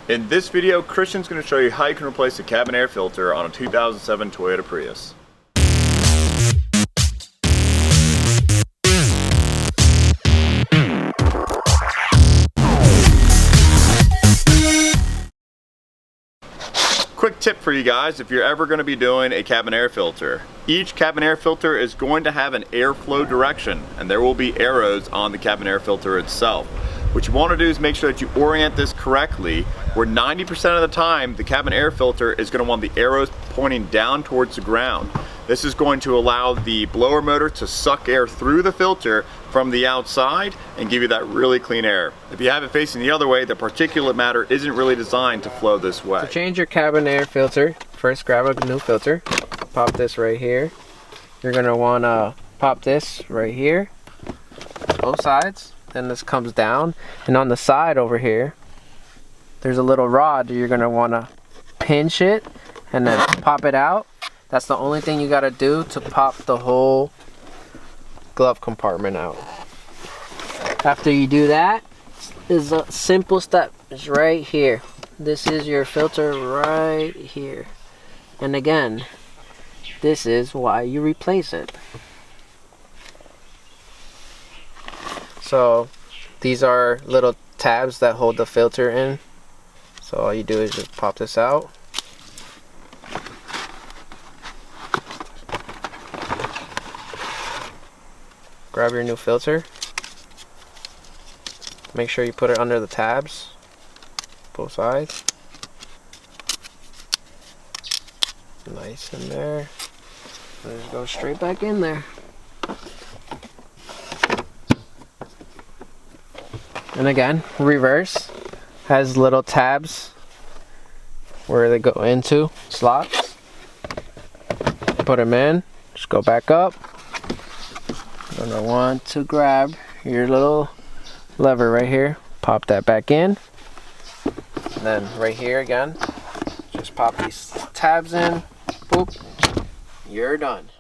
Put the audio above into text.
In this video, Christian's going to show you how you can replace a cabin air filter on a 2007 Toyota Prius. Quick tip for you guys if you're ever going to be doing a cabin air filter. Each cabin air filter is going to have an airflow direction, and there will be arrows on the cabin air filter itself. What you want to do is make sure that you orient this correctly, where 90% of the time the cabin air filter is going to want the arrows pointing down towards the ground. This is going to allow the blower motor to suck air through the filter from the outside and give you that really clean air. If you have it facing the other way, the particulate matter isn't really designed to flow this way. To change your cabin air filter, first grab a new filter, pop this right here. You're going to want to pop this right here, both sides. Then this comes down, and on the side over here there's a little rod. You're going to want to pinch it and then pop it out. That's the only thing you got to do to pop the whole glove compartment out. After you do that, is a simple step. It's right here. This is your filter right here, and again, this is why you replace it. So these are little tabs that hold the filter in. So all you do is just pop this out. Grab your new filter. Make sure you put it under the tabs, both sides. Nice in there. And just go straight back in there. And again, reverse has little tabs where they go into slots. Put them in, just go back up. You're gonna want to grab your little lever right here, pop that back in. And then right here again, just pop these tabs in, boop, you're done.